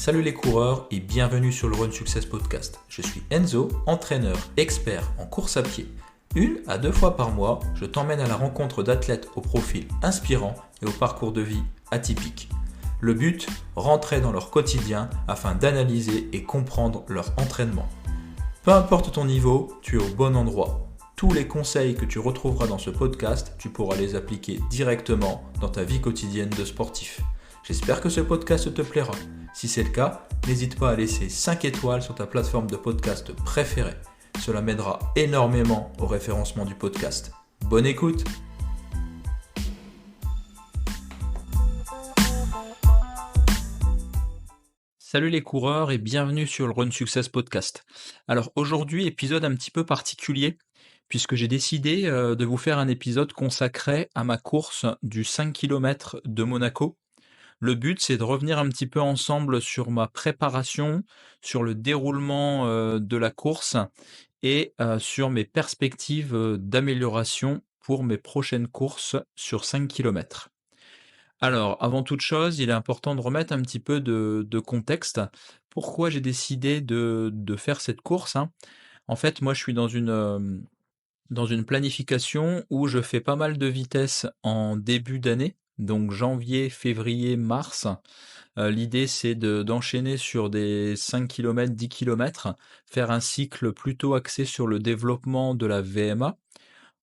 Salut les coureurs et bienvenue sur le Run Success Podcast. Je suis Enzo, entraîneur expert en course à pied. 1 à 2 fois par mois, je t'emmène à la rencontre d'athlètes au profil inspirant et au parcours de vie atypique. Le but, rentrer dans leur quotidien afin d'analyser et comprendre leur entraînement. Peu importe ton niveau, tu es au bon endroit. Tous les conseils que tu retrouveras dans ce podcast, tu pourras les appliquer directement dans ta vie quotidienne de sportif. J'espère que ce podcast te plaira. Si c'est le cas, n'hésite pas à laisser 5 étoiles sur ta plateforme de podcast préférée. Cela m'aidera énormément au référencement du podcast. Bonne écoute! Salut les coureurs et bienvenue sur le Run Success Podcast. Alors aujourd'hui, épisode un petit peu particulier puisque j'ai décidé de vous faire un épisode consacré à ma course du 5 km de Monaco. Le but, c'est de revenir un petit peu ensemble sur ma préparation, sur le déroulement de la course et sur mes perspectives d'amélioration pour mes prochaines courses sur 5 km. Alors, avant toute chose, il est important de remettre un petit peu de contexte. Pourquoi j'ai décidé de faire cette course, hein? En fait, moi, je suis dans une planification où je fais pas mal de vitesse en début d'année, donc janvier, février, mars. L'idée, c'est d'enchaîner sur des 5 km, 10 km, faire un cycle plutôt axé sur le développement de la VMA.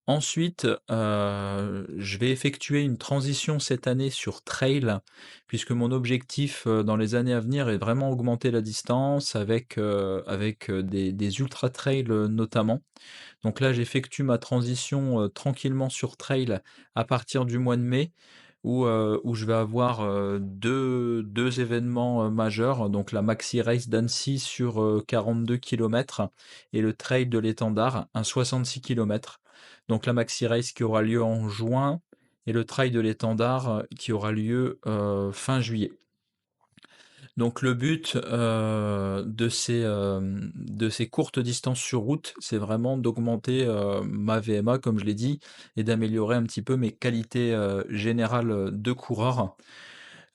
Ensuite, je vais effectuer une transition cette année sur trail, puisque mon objectif, dans les années à venir est vraiment augmenter la distance avec des ultra trails, notamment. Donc là, j'effectue ma transition, tranquillement sur trail à partir du mois de mai où je vais avoir, 2 événements, majeurs, donc la Maxi Race d'Annecy sur, 42 km et le Trail de l'Étendard, un 66 km. Donc la Maxi Race qui aura lieu en juin et le Trail de l'Étendard, qui aura lieu, fin juillet. Donc le but, de ces courtes distances sur route, c'est vraiment d'augmenter, ma VMA comme je l'ai dit et d'améliorer un petit peu mes qualités, générales, de coureur.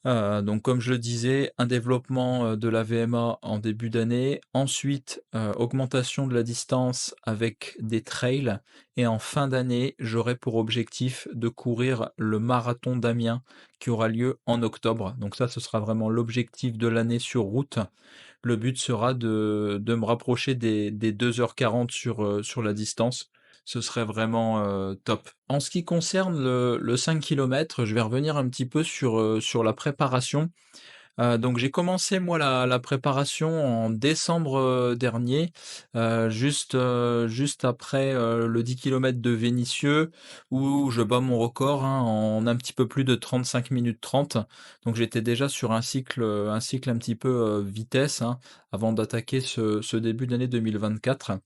Donc comme je le disais, un développement, de la VMA en début d'année, ensuite, augmentation de la distance avec des trails et en fin d'année, j'aurai pour objectif de courir le marathon d'Amiens qui aura lieu en octobre. Donc ça, ce sera vraiment l'objectif de l'année sur route. Le but sera de me rapprocher des 2h40 sur la distance. Ce serait vraiment, top. En ce qui concerne le 5 km, je vais revenir un petit peu sur la préparation. Donc j'ai commencé moi la préparation en décembre, dernier, juste après, le 10 km de Vénissieux où je bats mon record, hein, en un petit peu plus de 35 minutes 30. Donc j'étais déjà sur un cycle un petit peu, vitesse, hein, avant d'attaquer ce début d'année 2024.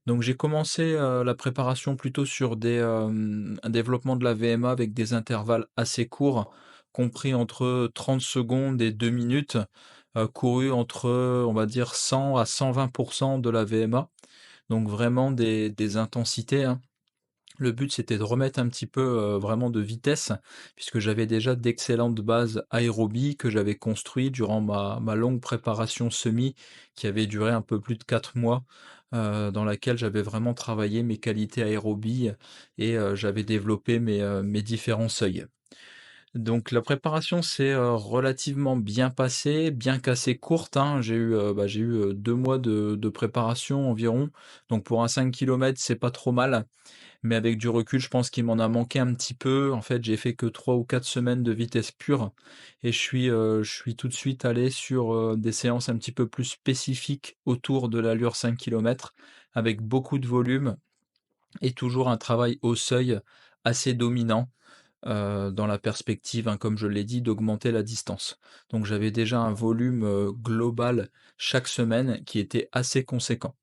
Donc j'ai commencé, la préparation plutôt sur un développement de la VMA avec des intervalles assez courts, compris entre 30 secondes et 2 minutes, courus entre, on va dire 100 à 120 de la VMA. Donc vraiment des intensités, hein. Le but, c'était de remettre un petit peu, vraiment de vitesse, puisque j'avais déjà d'excellentes bases aérobies que j'avais construites durant ma longue préparation semi, qui avait duré un peu plus de 4 mois, dans laquelle j'avais vraiment travaillé mes qualités aérobies et j'avais développé mes différents seuils. Donc la préparation s'est, relativement bien passée, bien qu'assez courte, hein. J'ai eu, 2 mois de préparation environ, donc pour un 5 kilomètres, c'est pas trop mal. Mais avec du recul, je pense qu'il m'en a manqué un petit peu. En fait, j'ai fait que 3 ou 4 semaines de vitesse pure et je suis tout de suite allé sur, des séances un petit peu plus spécifiques autour de l'allure 5 km avec beaucoup de volume et toujours un travail au seuil assez dominant, dans la perspective, hein, comme je l'ai dit, d'augmenter la distance. Donc j'avais déjà un volume, global chaque semaine qui était assez conséquent.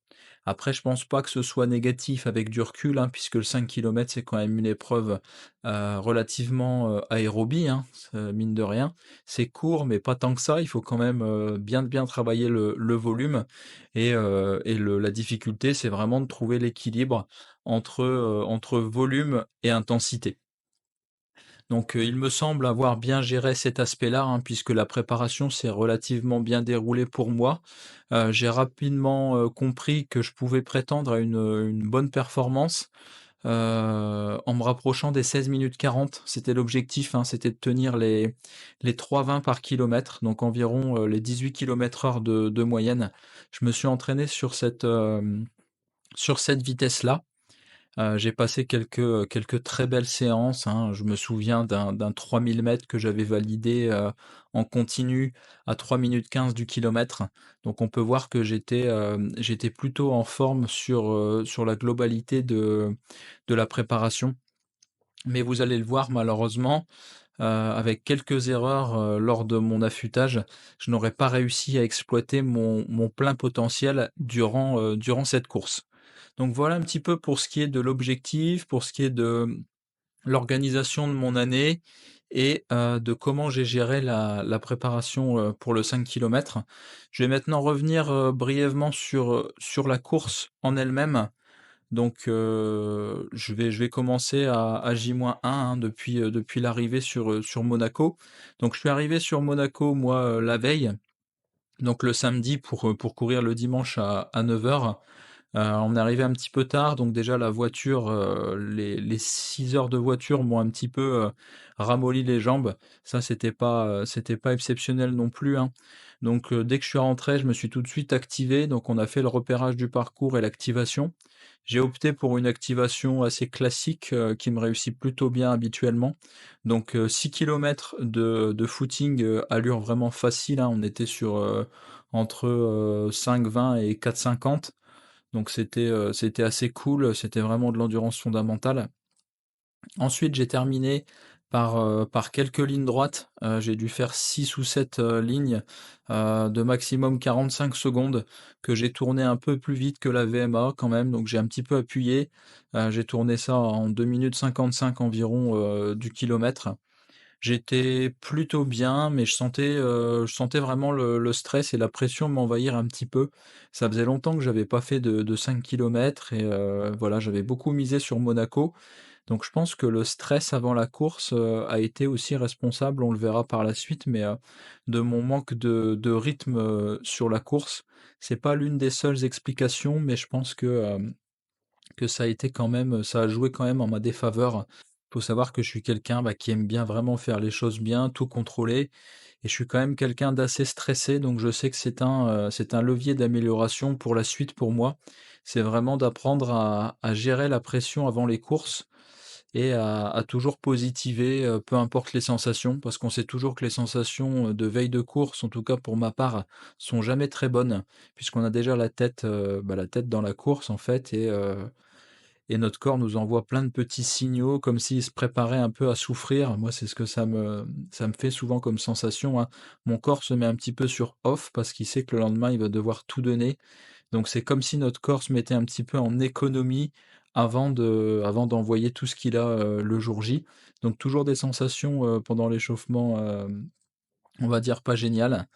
Après, je pense pas que ce soit négatif avec du recul, hein, puisque le 5 km, c'est quand même une épreuve, relativement, aérobie, hein, mine de rien. C'est court, mais pas tant que ça. Il faut quand même, bien travailler le volume et la difficulté, c'est vraiment de trouver l'équilibre entre volume et intensité. Donc, il me semble avoir bien géré cet aspect-là, hein, puisque la préparation s'est relativement bien déroulée pour moi. J'ai rapidement, compris que je pouvais prétendre à une bonne performance, en me rapprochant des 16 minutes 40. C'était l'objectif, hein, c'était de tenir les 3,20 par kilomètre, donc environ, les 18 kilomètres/heure de moyenne. Je me suis entraîné sur cette vitesse-là. J'ai passé quelques très belles séances, hein. Je me souviens d'un 3000 mètres que j'avais validé, en continu à 3 minutes 15 du kilomètre. Donc on peut voir que j'étais plutôt en forme sur la globalité de la préparation. Mais vous allez le voir malheureusement, avec quelques erreurs, lors de mon affûtage, je n'aurais pas réussi à exploiter mon plein potentiel durant cette course. Donc voilà un petit peu pour ce qui est de l'objectif, pour ce qui est de l'organisation de mon année et de comment j'ai géré la préparation, pour le 5 kilomètres. Je vais maintenant revenir, brièvement sur la course en elle-même. Donc je vais commencer à J-1, hein, depuis l'arrivée sur Monaco. Donc je suis arrivé sur Monaco, moi, la veille, donc le samedi pour courir le dimanche à 9 heures. On est arrivé un petit peu tard, donc déjà la voiture, les 6 heures de voiture m'ont un petit peu, ramolli les jambes. Ça, c'était pas exceptionnel non plus, hein. Donc, dès que je suis rentré, je me suis tout de suite activé, donc on a fait le repérage du parcours et l'activation. J'ai opté pour une activation assez classique, qui me réussit plutôt bien habituellement. Donc, 6 kilomètres de footing, allure vraiment facile, hein. On était sur, entre, 5,20 et 4,50. Donc c'était assez cool, c'était vraiment de l'endurance fondamentale. Ensuite, j'ai terminé par quelques lignes droites. J'ai dû faire 6 ou 7 lignes, de maximum 45 secondes que j'ai tourné un peu plus vite que la VMA quand même, donc j'ai un petit peu appuyé. J'ai tourné ça en 2 minutes 55 environ, du kilomètre. J'étais plutôt bien, mais je sentais vraiment le stress et la pression m'envahir un petit peu. Ça faisait longtemps que j'avais pas fait de 5 kilomètres et voilà, j'avais beaucoup misé sur Monaco. Donc je pense que le stress avant la course, a été aussi responsable, on le verra par la suite, mais de mon manque de rythme, sur la course. C'est pas l'une des seules explications, mais je pense que ça a été quand même, ça a joué quand même en ma défaveur. Faut savoir que je suis quelqu'un, bah, qui aime bien vraiment faire les choses bien, tout contrôler et je suis quand même quelqu'un d'assez stressé, donc je sais que c'est un levier d'amélioration pour la suite pour moi. C'est vraiment d'apprendre à gérer la pression avant les courses et à toujours positiver, peu importe les sensations, parce qu'on sait toujours que les sensations, de veille de course, en tout cas pour ma part, sont jamais très bonnes, puisqu'on a déjà la tête dans la course en fait et notre corps nous envoie plein de petits signaux comme s'il se préparait un peu à souffrir. Moi, c'est ce que ça me fait souvent comme sensation, hein. Mon corps se met un petit peu sur off parce qu'il sait que le lendemain, il va devoir tout donner. Donc c'est comme si notre corps se mettait un petit peu en économie avant d'envoyer tout ce qu'il a, le jour J. Donc toujours des sensations, pendant l'échauffement, on va dire pas géniales.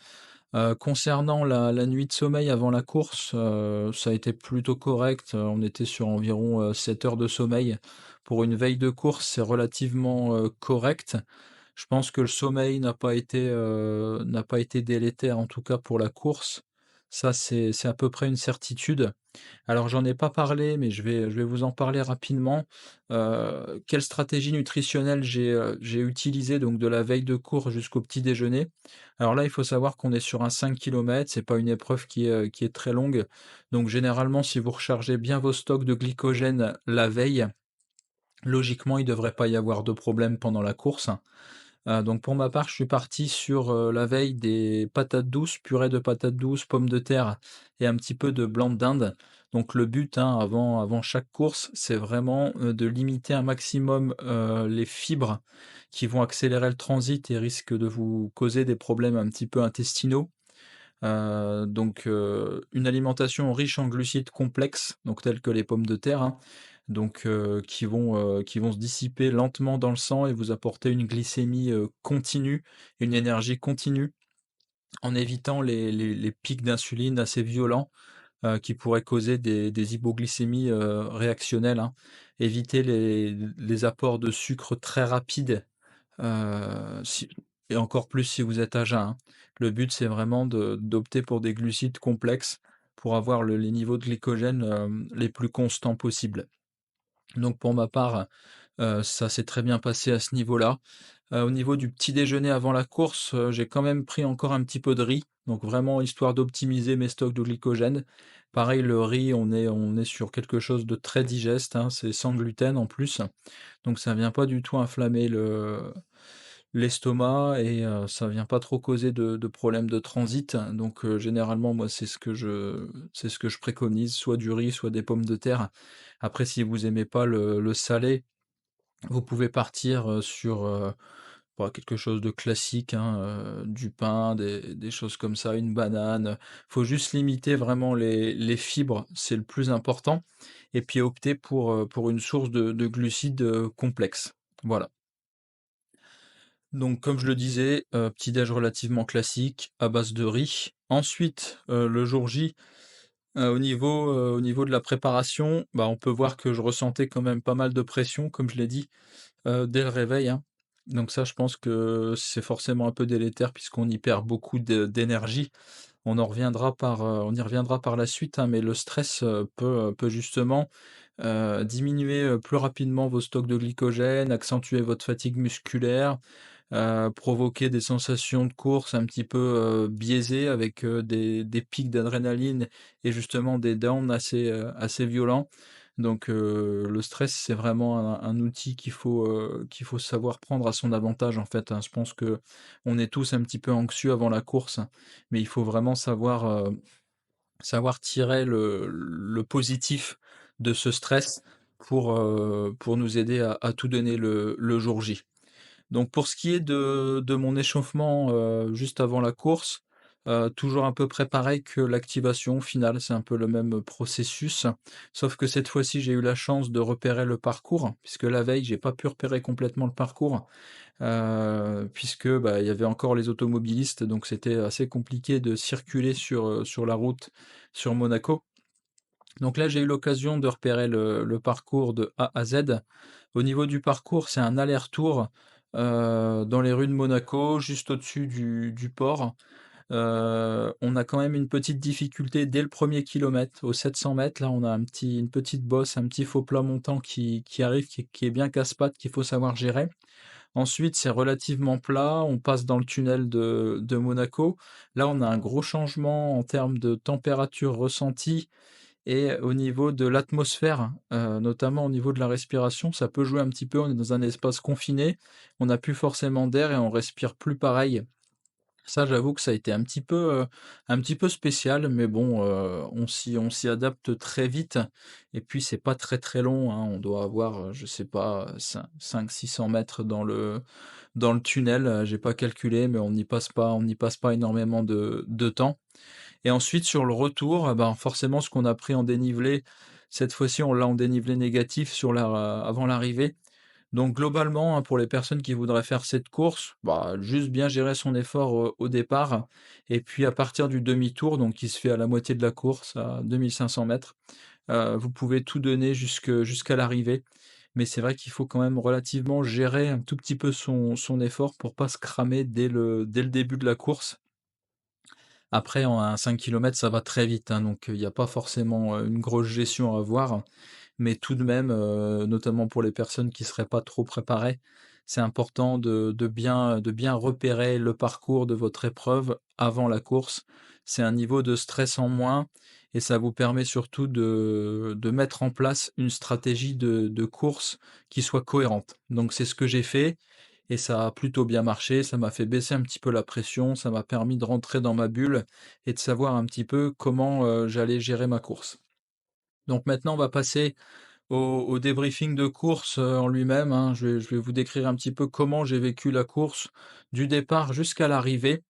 Concernant la nuit de sommeil avant la course, ça a été plutôt correct, on était sur environ, 7 heures de sommeil. Pour une veille de course, c'est relativement, correct. Je pense que le sommeil n'a pas été délétère, en tout cas pour la course. Ça, c'est à peu près une certitude. Alors j'en ai pas parlé, mais je vais vous en parler rapidement. Quelle stratégie nutritionnelle j'ai utilisée donc de la veille de cours jusqu'au petit déjeuner? Alors là, il faut savoir qu'on est sur un 5 kilomètres, c'est pas une épreuve qui est très longue. Donc généralement, si vous rechargez bien vos stocks de glycogène la veille, logiquement, il devrait pas y avoir de problème pendant la course. Donc pour ma part, je suis parti sur, la veille des patates douces, purée de patates douces, pommes de terre et un petit peu de blanc de dinde. Donc le but, hein, avant chaque course, c'est vraiment, de limiter un maximum, les fibres qui vont accélérer le transit et risquent de vous causer des problèmes un petit peu intestinaux. Donc une alimentation riche en glucides complexes, donc tels que les pommes de terre, hein, donc qui vont se dissiper lentement dans le sang et vous apporter une glycémie, continue, une énergie continue, en évitant les pics d'insuline assez violents, qui pourraient causer des hypoglycémies, réactionnelles, hein. Éviter les apports de sucre très rapides, Si et encore plus si vous êtes à jeun, hein. Le but, c'est vraiment d'opter pour des glucides complexes pour avoir les niveaux de glycogène, les plus constants possibles. Donc pour ma part, ça s'est très bien passé à ce niveau-là. Au niveau du petit déjeuner avant la course, j'ai quand même pris encore un petit peu de riz, donc vraiment histoire d'optimiser mes stocks de glycogène. Pareil, le riz, on est sur quelque chose de très digeste, hein, c'est sans gluten en plus, donc ça vient pas du tout inflammer l'estomac et ça vient pas trop causer de problèmes de transit. Donc généralement, moi, c'est ce que je préconise, soit du riz, soit des pommes de terre. Après, si vous aimez pas le salé, vous pouvez partir, sur, bah, quelque chose de classique, hein, du pain, des choses comme ça, une banane. Faut juste limiter vraiment les fibres, c'est le plus important et puis opter pour une source de glucides, complexes. Voilà. Donc comme je le disais, petit déj relativement classique à base de riz. Ensuite, le jour J, au niveau de la préparation, bah, on peut voir que je ressentais quand même pas mal de pression, comme je l'ai dit, dès le réveil, hein. Donc ça, je pense que c'est forcément un peu délétère puisqu'on y perd beaucoup d'énergie. On y reviendra par la suite, hein, mais le stress, peut justement, diminuer, plus rapidement vos stocks de glycogène, accentuer votre fatigue musculaire, provoquer des sensations de course un petit peu, biaisées avec, des pics d'adrénaline et justement des downs assez violents. Donc le stress, c'est vraiment un outil qu'il faut savoir prendre à son avantage, en fait, hein. Je pense que on est tous un petit peu anxieux avant la course, mais il faut vraiment savoir tirer le positif de ce stress pour nous aider à tout donner le jour J. Donc pour ce qui est de mon échauffement, juste avant la course, toujours à peu près pareil que l'activation finale, c'est un peu le même processus. Sauf que cette fois-ci, j'ai eu la chance de repérer le parcours, puisque la veille, j'ai pas pu repérer complètement le parcours, puisque, bah, il y avait encore les automobilistes, donc c'était assez compliqué de circuler sur la route sur Monaco. Donc là, j'ai eu l'occasion de repérer le parcours de A à Z. Au niveau du parcours, c'est un aller-retour, dans les rues de Monaco, juste au-dessus du port. On a quand même une petite difficulté dès le premier kilomètre, aux 700 mètres. Là, on a une petite bosse, un petit faux plat montant qui arrive, qui est bien casse-pattes, qu'il faut savoir gérer. Ensuite, c'est relativement plat, on passe dans le tunnel de Monaco. Là, on a un gros changement en termes de température ressentie et au niveau de l'atmosphère, notamment au niveau de la respiration, ça peut jouer un petit peu. On est dans un espace confiné, on n'a plus forcément d'air et on respire plus pareil. Ça, j'avoue que ça a été un petit peu spécial, mais bon, on s'y adapte très vite et puis c'est pas très, très long, hein. On doit avoir, je sais pas, 500-600 mètres dans le tunnel, j'ai pas calculé, mais on n'y passe pas énormément de temps. Et ensuite sur le retour, ben, forcément ce qu'on a pris en dénivelé, cette fois-ci on l'a en dénivelé négatif avant l'arrivée. Donc globalement, hein, pour les personnes qui voudraient faire cette course, bah, juste bien gérer son effort, au départ et puis à partir du demi-tour, donc qui se fait à la moitié de la course, à 2 500 mètres, vous pouvez tout donner jusqu'à l'arrivée. Mais c'est vrai qu'il faut quand même relativement gérer un tout petit peu son effort pour pas se cramer dès le début de la course. Après, en un 5 kilomètres, ça va très vite, hein, donc il y a pas forcément, une grosse gestion à avoir. Mais tout de même, notamment pour les personnes qui seraient pas trop préparées, c'est important de bien repérer le parcours de votre épreuve avant la course. C'est un niveau de stress en moins et ça vous permet surtout de mettre en place une stratégie de course qui soit cohérente. Donc c'est ce que j'ai fait et ça a plutôt bien marché. Ça m'a fait baisser un petit peu la pression, ça m'a permis de rentrer dans ma bulle et de savoir un petit peu comment, j'allais gérer ma course. Donc maintenant, on va passer au débriefing de course, en lui-même, hein. Je vais vous décrire un petit peu comment j'ai vécu la course, du départ jusqu'à l'arrivée.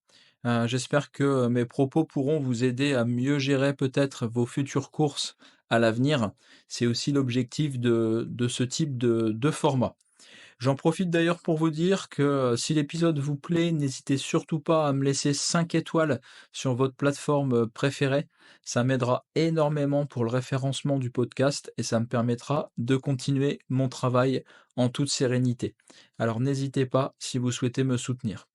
J'espère que mes propos pourront vous aider à mieux gérer peut-être vos futures courses à l'avenir. C'est aussi l'objectif de ce type de format. J'en profite d'ailleurs pour vous dire que, si l'épisode vous plaît, n'hésitez surtout pas à me laisser 5 étoiles sur votre plateforme, préférée. Ça m'aidera énormément pour le référencement du podcast et ça me permettra de continuer mon travail en toute sérénité. Alors n'hésitez pas si vous souhaitez me soutenir.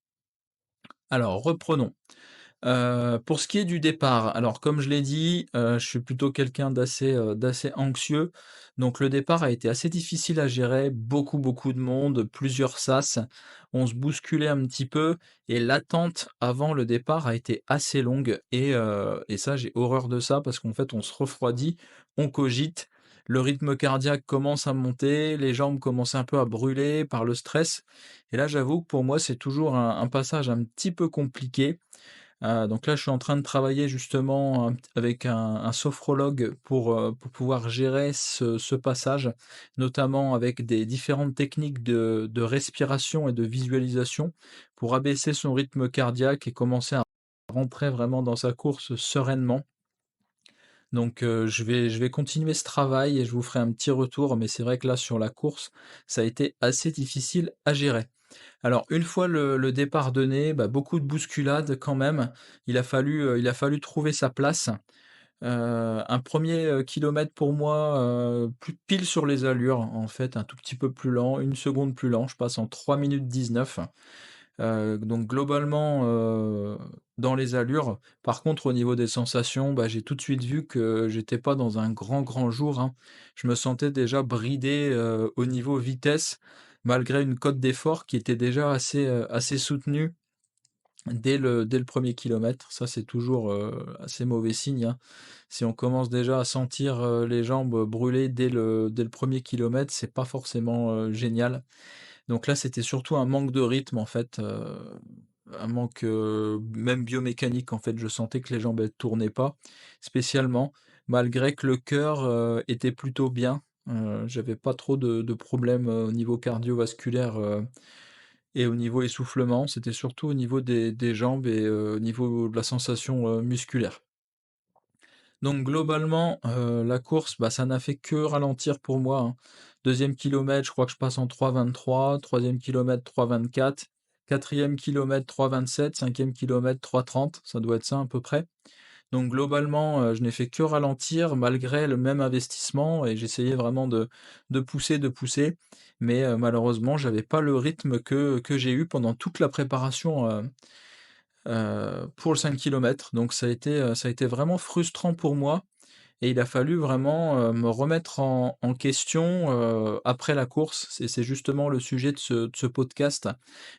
Alors reprenons. Pour ce qui est du départ, alors comme je l'ai dit, je suis plutôt quelqu'un d'assez anxieux, donc le départ a été assez difficile à gérer, beaucoup de monde, plusieurs sas. On se bousculait un petit peu et l'attente avant le départ a été assez longue et ça, j'ai horreur de ça parce qu'en fait, on se refroidit, on cogite, le rythme cardiaque commence à monter, les jambes commencent un peu à brûler par le stress et là, j'avoue que pour moi, c'est toujours un passage un petit peu compliqué. Donc là, je suis en train de travailler justement avec un sophrologue pour pouvoir gérer ce passage, notamment avec des différentes techniques de respiration et de visualisation pour abaisser son rythme cardiaque et commencer à rentrer vraiment dans sa course sereinement. Donc je vais continuer ce travail et je vous ferai un petit retour, mais c'est vrai que là, sur la course, ça a été assez difficile à gérer. Alors une fois le départ donné, bah, beaucoup de bousculades quand même. Il a fallu trouver sa place. Un premier er kilomètre pour moi, plus pile sur les allures en fait, un tout petit peu plus lent, 1 seconde plus lent. Je passe en 3 minutes 19. Donc globalement, dans les allures. Par contre au niveau des sensations, bah, j'ai tout de suite vu que j'étais pas dans un grand jour, hein. Je me sentais déjà bridé, au niveau vitesse, malgré une cote d'effort qui était déjà assez soutenue dès le 1er kilomètre. Ça, c'est toujours, assez mauvais signe, hein. Si on commence déjà à sentir, les jambes brûler dès le 1er kilomètre, c'est pas forcément, génial. Donc là, c'était surtout un manque de rythme en fait, un manque, même biomécanique en fait. Je sentais que les jambes elles tournaient pas spécialement, malgré que le cœur, était plutôt bien. J'avais pas trop de problèmes, au niveau cardiovasculaire, et au niveau essoufflement. C'était surtout au niveau des jambes et au niveau de la sensation, musculaire. Donc globalement, la course, bah, ça n'a fait que ralentir pour moi, hein. 2e kilomètre, je crois que je passe en 3,23, 3e kilomètre 3,24, 4e kilomètre 3,27, 5e kilomètre 3,30, ça doit être ça à peu près. Donc globalement, je n'ai fait que ralentir malgré le même investissement et j'essayais vraiment de pousser, mais malheureusement, j'avais pas le rythme que j'ai eu pendant toute la préparation, pour le 5 kilomètres. Donc ça a été vraiment frustrant pour moi et il a fallu vraiment, me remettre en question, après la course. C'est justement le sujet de ce podcast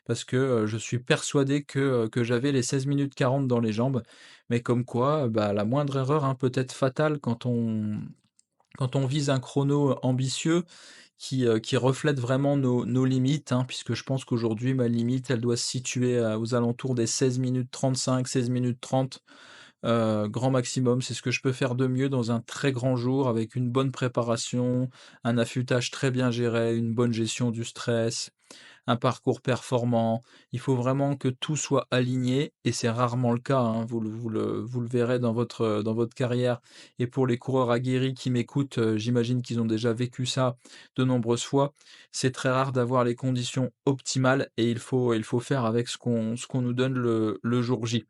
parce que, je suis persuadé que j'avais les 16 minutes 40 dans les jambes. Mais comme quoi, bah, la moindre erreur, hein, peut être fatale quand on vise un chrono ambitieux qui reflète vraiment nos limites, hein, puisque je pense qu'aujourd'hui ma limite, elle doit se situer, aux alentours des 16 minutes 35, 16 minutes 30. Grand maximum, c'est ce que je peux faire de mieux dans un très grand jour avec une bonne préparation, un affûtage très bien géré, une bonne gestion du stress, un parcours performant. Il faut vraiment que tout soit aligné et c'est rarement le cas, hein. Vous le verrez dans votre carrière et pour les coureurs aguerris qui m'écoutent, j'imagine qu'ils ont déjà vécu ça de nombreuses fois. C'est très rare d'avoir les conditions optimales et il faut faire avec ce qu'on nous donne le jour J.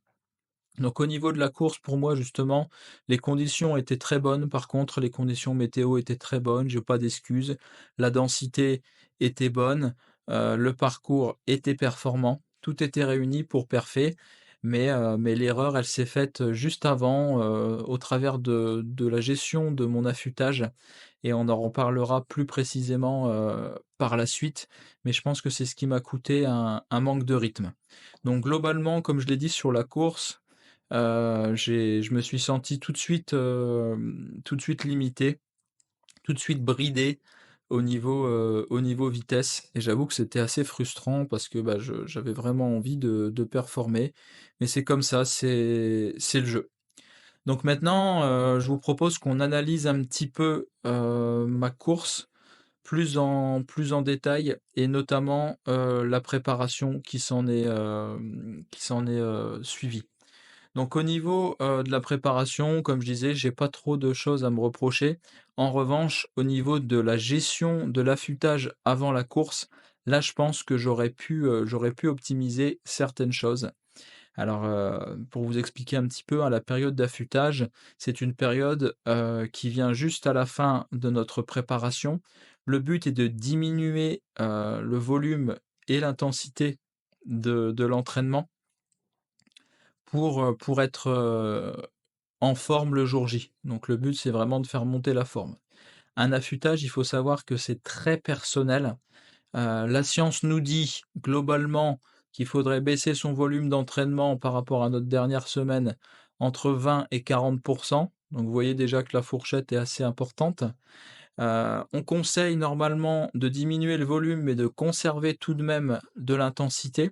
Donc au niveau de la course, pour moi justement, les conditions étaient très bonnes. Par contre, les conditions météo étaient très bonnes, j'ai pas d'excuses. La densité était bonne, le parcours était performant. Tout était réuni pour parfait, mais l'erreur, elle s'est faite juste avant, au travers de la gestion de mon affûtage et on en reparlera plus précisément, par la suite. Mais je pense que c'est ce qui m'a coûté un manque de rythme. Donc globalement, comme je l'ai dit sur la course, je me suis senti tout de suite limité, tout de suite bridé au niveau vitesse et j'avoue que c'était assez frustrant parce que, bah, j'avais vraiment envie de performer, mais c'est comme ça, c'est le jeu. Donc maintenant, je vous propose qu'on analyse un petit peu, ma course plus en détail et notamment, la préparation qui s'en est suivie. Donc au niveau, de la préparation, comme je disais, j'ai pas trop de choses à me reprocher. En revanche, au niveau de la gestion de l'affûtage avant la course, Là, je pense que j'aurais pu optimiser certaines choses. Alors, pour vous expliquer un petit peu, hein, la période d'affûtage, c'est une période, qui vient juste à la fin de notre préparation. Le but est de diminuer, le volume et l'intensité de l'entraînement pour être, en forme le jour J. Donc le but, c'est vraiment de faire monter la forme. Un affûtage, il faut savoir que c'est très personnel. La science nous dit globalement qu'il faudrait baisser son volume d'entraînement par rapport à notre dernière semaine entre 20 et 40. Donc vous voyez déjà que la fourchette est assez importante. On conseille normalement de diminuer le volume, mais de conserver tout de même de l'intensité.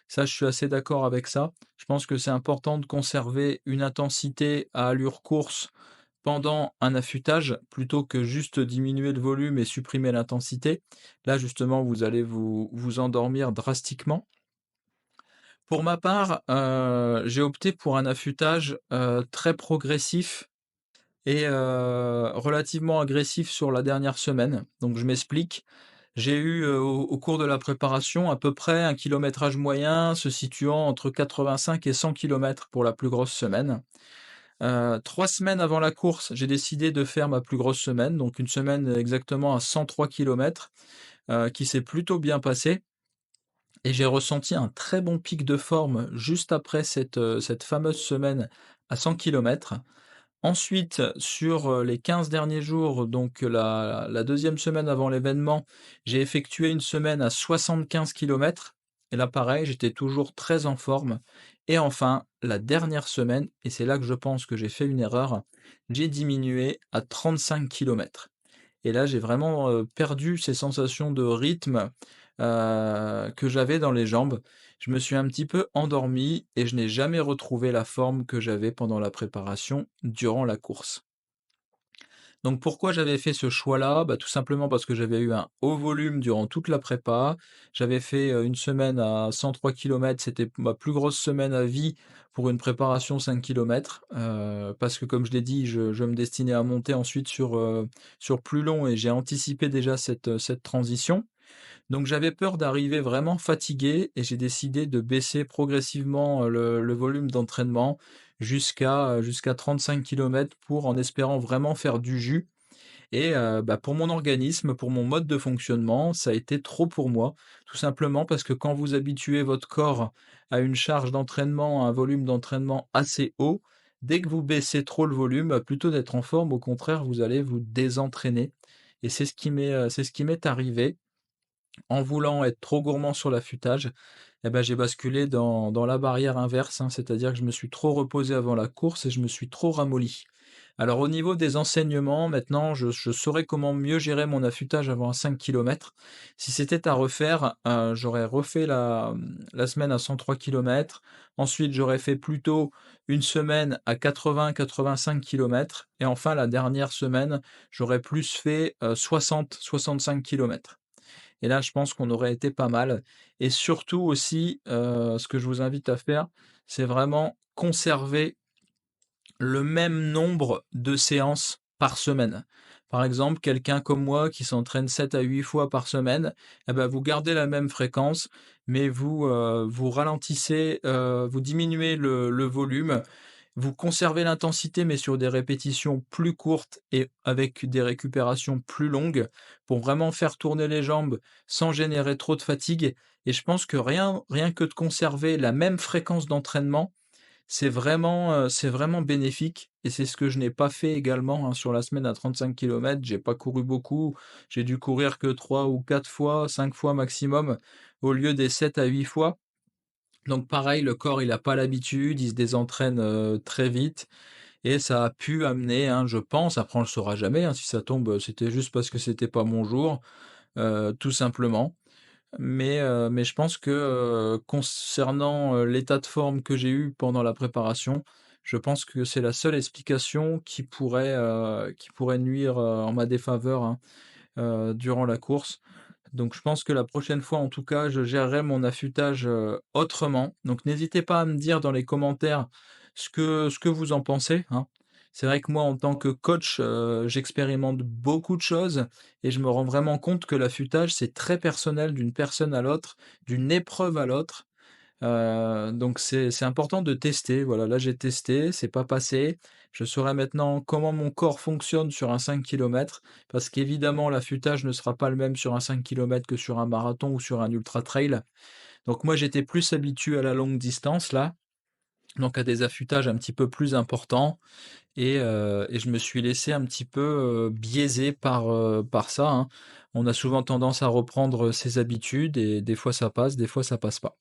Ça, je suis assez d'accord avec ça. Je pense que c'est important de conserver une intensité à allure course pendant un affûtage, plutôt que juste diminuer le volume et supprimer l'intensité. Là, justement, vous allez vous endormir drastiquement. Pour ma part, j'ai opté pour un affûtage, très progressif et relativement agressif sur la dernière semaine. Donc je m'explique. J'ai eu, au cours de la préparation, à peu près un kilométrage moyen se situant entre 85 et 100 kilomètres pour la plus grosse semaine. 3 semaines avant la course, j'ai décidé de faire ma plus grosse semaine, donc une semaine exactement à 103 kilomètres, qui s'est plutôt bien passée et j'ai ressenti un très bon pic de forme juste après cette fameuse semaine à 100 kilomètres. Ensuite, sur, les 15 derniers jours, donc la 2e semaine avant l'événement, j'ai effectué une semaine à 75 kilomètres et là pareil, j'étais toujours très en forme et enfin, la dernière semaine et c'est là que je pense que j'ai fait une erreur, j'ai diminué à 35 kilomètres. Et là, j'ai vraiment, perdu ces sensations de rythme, que j'avais dans les jambes. Je me suis un petit peu endormi et je n'ai jamais retrouvé la forme que j'avais pendant la préparation durant la course. Donc pourquoi j'avais fait ce choix-là? Bah, tout simplement parce que j'avais eu un haut volume durant toute la prépa. J'avais fait, une semaine à 103 kilomètres, c'était ma plus grosse semaine à vie pour une préparation 5 kilomètres, parce que comme je l'ai dit, je me destinais à monter ensuite sur plus long et j'ai anticipé déjà cette transition. Donc j'avais peur d'arriver vraiment fatigué et j'ai décidé de baisser progressivement, le volume d'entraînement jusqu'à 35 kilomètres pour en espérant vraiment faire du jus et bah, pour mon organisme, pour mon mode de fonctionnement, ça a été trop pour moi. Tout simplement parce que quand vous habituez votre corps à une charge d'entraînement, à un volume d'entraînement assez haut, dès que vous baissez trop le volume, plutôt d'être en forme, au contraire, vous allez vous désentraîner et c'est ce qui m'est arrivé. En voulant être trop gourmand sur l'affûtage, eh ben, j'ai basculé dans la barrière inverse, hein, c'est-à-dire que je me suis trop reposé avant la course et je me suis trop ramolli. Alors au niveau des enseignements, maintenant, je saurais comment mieux gérer mon affûtage avant un 5 kilomètres. Si c'était à refaire, j'aurais refait la semaine à 103 kilomètres. Ensuite, j'aurais fait plutôt une semaine à 80-85 kilomètres et enfin la dernière semaine, j'aurais plus fait, 60-65 kilomètres. Et là, je pense qu'on aurait été pas mal et surtout aussi, ce que je vous invite à faire, c'est vraiment conserver le même nombre de séances par semaine. Par exemple, quelqu'un comme moi qui s'entraîne 7 à 8 fois par semaine, eh ben, vous gardez la même fréquence, mais vous ralentissez, vous diminuez le volume, vous conservez l'intensité, mais sur des répétitions plus courtes et avec des récupérations plus longues pour vraiment faire tourner les jambes sans générer trop de fatigue et je pense que rien que de conserver la même fréquence d'entraînement, c'est vraiment bénéfique et c'est ce que je n'ai pas fait également, hein, sur la semaine à 35 kilomètres. J'ai pas couru beaucoup, j'ai dû courir que 3 ou 4 fois, 5 fois maximum au lieu des 7 à 8 fois. Donc pareil, le corps, il a pas l'habitude, il se désentraîne, très vite et ça a pu amener, hein, je pense, après on le saura jamais, hein, si ça tombe, c'était juste parce que c'était pas mon jour, tout simplement. Mais je pense que, concernant, l'état de forme que j'ai eu pendant la préparation, je pense que c'est la seule explication qui pourrait nuire, en ma défaveur, hein, durant la course. Donc je pense que la prochaine fois, en tout cas, je gérerai mon affûtage, autrement. Donc n'hésitez pas à me dire dans les commentaires ce que vous en pensez, hein. C'est vrai que moi, en tant que coach, j'expérimente beaucoup de choses et je me rends vraiment compte que l'affûtage, c'est très personnel d'une personne à l'autre, d'une épreuve à l'autre. Donc c'est important de tester. Voilà, là, j'ai testé, c'est pas passé. Je saurai maintenant comment mon corps fonctionne sur un 5 kilomètres, parce qu'évidemment, l'affûtage ne sera pas le même sur un 5 kilomètres que sur un marathon ou sur un ultra trail. Donc moi, j'étais plus habitué à la longue distance là, donc à des affûtages un petit peu plus importants et je me suis laissé un petit peu, biaiser par ça, hein. On a souvent tendance à reprendre ses habitudes et des fois ça passe, des fois ça passe pas.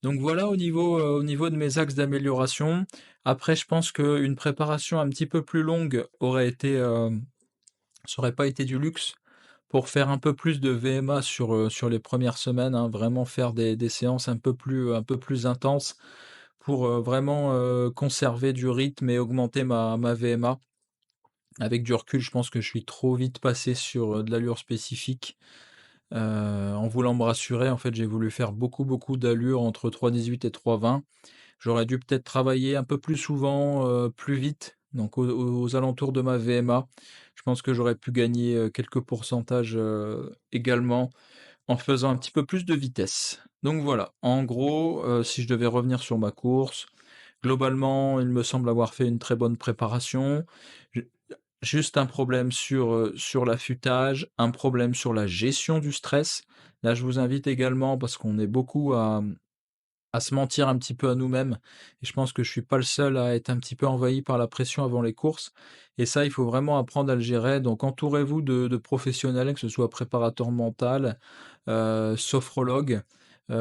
Donc voilà au niveau de mes axes d'amélioration. Après je pense qu'une préparation un petit peu plus longue aurait été, ça aurait pas été du luxe pour faire un peu plus de VMA sur les premières semaines, hein. Vraiment faire des séances un peu plus intenses pour, vraiment, conserver du rythme et augmenter ma VMA. Avec du recul, je pense que je suis trop vite passé sur, de l'allure spécifique. En voulant me rassurer, en fait, j'ai voulu faire beaucoup, beaucoup d'allures entre 3,18 et 3,20. J'aurais dû peut-être travailler un peu plus souvent, plus vite, donc aux alentours de ma VMA. Je pense que j'aurais pu gagner, quelques pourcentages, également en faisant un petit peu plus de vitesse. Donc voilà, en gros, si je devais revenir sur ma course, globalement, il me semble avoir fait une très bonne préparation. Ju Juste un problème sur l'affûtage, un problème sur la gestion du stress. Là, je vous invite également, parce qu'on est beaucoup à se mentir un petit peu à nous-mêmes et je pense que je suis pas le seul à être un petit peu envahi par la pression avant les courses et ça, il faut vraiment apprendre à le gérer. Donc entourez-vous de professionnels, que ce soit préparateur mental, sophrologue,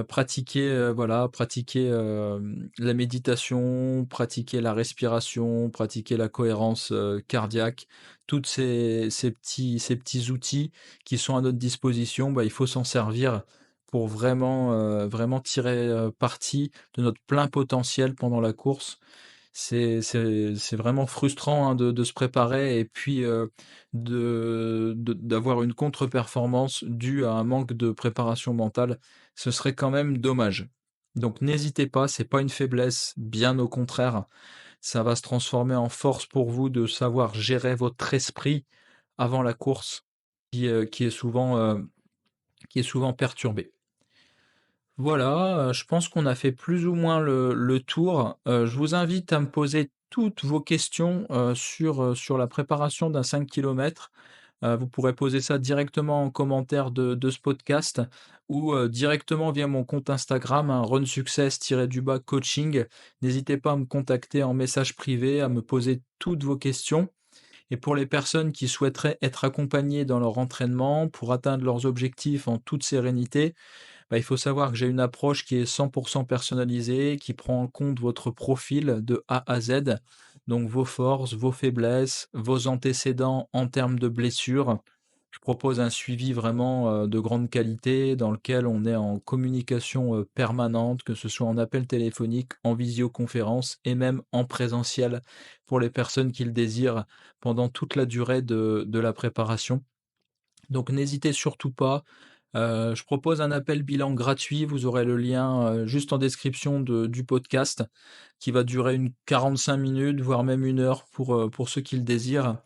pratiquez, voilà, pratiquez, la méditation, pratiquez la respiration, pratiquez la cohérence, cardiaque. Toutes ces petits outils qui sont à notre disposition, bah, il faut s'en servir pour vraiment, vraiment tirer, parti de notre plein potentiel pendant la course. C'est vraiment frustrant, hein, de se préparer et puis, d'avoir une contre-performance due à un manque de préparation mentale. Ce serait quand même dommage. Donc n'hésitez pas, c'est pas une faiblesse, bien au contraire. Ça va se transformer en force pour vous de savoir gérer votre esprit avant la course qui est souvent perturbé. Voilà, je pense qu'on a fait plus ou moins le tour. Je vous invite à me poser toutes vos questions, sur la préparation d'un 5 kilomètres. Vous pourrez poser ça directement en commentaire de ce podcast ou, directement via mon compte Instagram, hein, runsuccess-coaching. N'hésitez pas à me contacter en message privé, à me poser toutes vos questions et pour les personnes qui souhaiteraient être accompagnées dans leur entraînement pour atteindre leurs objectifs en toute sérénité, bah, il faut savoir que j'ai une approche qui est 100% personnalisée, qui prend en compte votre profil de A à Z, donc vos forces, vos faiblesses, vos antécédents en termes de blessures. Je propose un suivi vraiment de grande qualité dans lequel on est en communication permanente, que ce soit en appel téléphonique, en visioconférence et même en présentiel pour les personnes qui le désirent pendant toute la durée de la préparation. Donc n'hésitez surtout pas. Je propose un appel bilan gratuit, vous aurez le lien, juste en description du podcast qui va durer une 45 minutes, voire même 1 heure pour ceux qui le désirent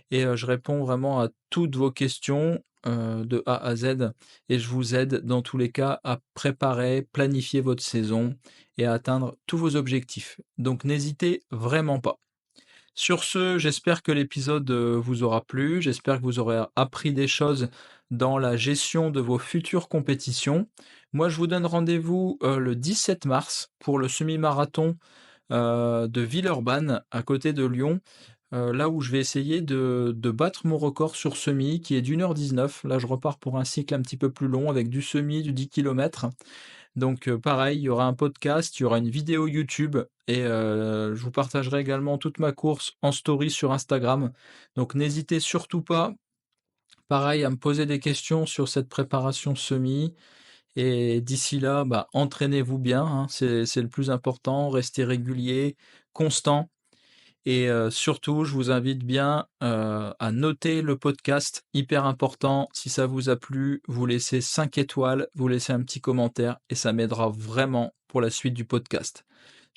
et je réponds vraiment à toutes vos questions, de A à Z et je vous aide dans tous les cas à préparer, planifier votre saison et à atteindre tous vos objectifs. Donc n'hésitez vraiment pas. Sur ce, j'espère que l'épisode, vous aura plu. J'espère que vous aurez appris des choses dans la gestion de vos futures compétitions. Moi, je vous donne rendez-vous, le 17 mars pour le semi-marathon, de Villeurbanne, à côté de Lyon, là où je vais essayer de battre mon record sur semi qui est d'1 h 19. Là, je repars pour un cycle un petit peu plus long avec du semi, du 10 kilomètres. Donc, pareil, il y aura un podcast, il y aura une vidéo YouTube et je vous partagerai également toute ma course en story sur Instagram. Donc n'hésitez surtout pas, pareil, à me poser des questions sur cette préparation semi et d'ici là, bah, entraînez-vous bien, hein, c'est le plus important, restez régulier, constant et surtout, je vous invite bien, à noter le podcast, hyper important. Si ça vous a plu, vous laissez 5 étoiles, vous laissez un petit commentaire et ça m'aidera vraiment pour la suite du podcast.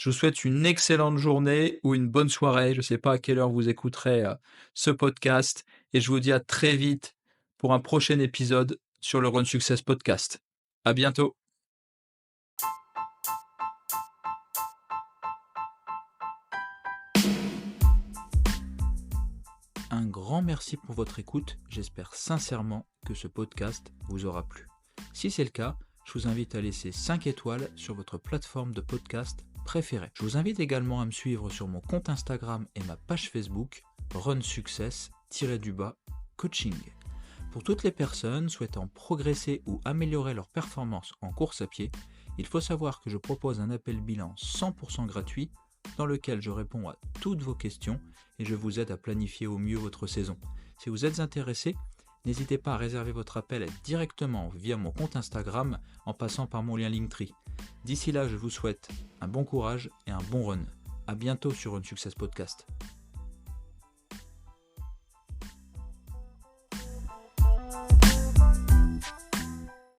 Je vous souhaite une excellente journée ou une bonne soirée. Je ne sais pas à quelle heure vous écouterez ce podcast et je vous dis à très vite pour un prochain épisode sur le Run Success Podcast. À bientôt. Un grand merci pour votre écoute. J'espère sincèrement que ce podcast vous aura plu. Si c'est le cas, je vous invite à laisser 5 étoiles sur votre plateforme de podcast préférée. Je vous invite également à me suivre sur mon compte Instagram et ma page Facebook Run Success-coaching. Pour toutes les personnes souhaitant progresser ou améliorer leur performance en course à pied, il faut savoir que je propose un appel bilan 100% gratuit dans lequel je réponds à toutes vos questions et je vous aide à planifier au mieux votre saison. Si vous êtes intéressé, n'hésitez pas à réserver votre appel directement via mon compte Instagram en passant par mon lien Linktree. D'ici là, je vous souhaite un bon courage et un bon run. À bientôt sur Run Success Podcast.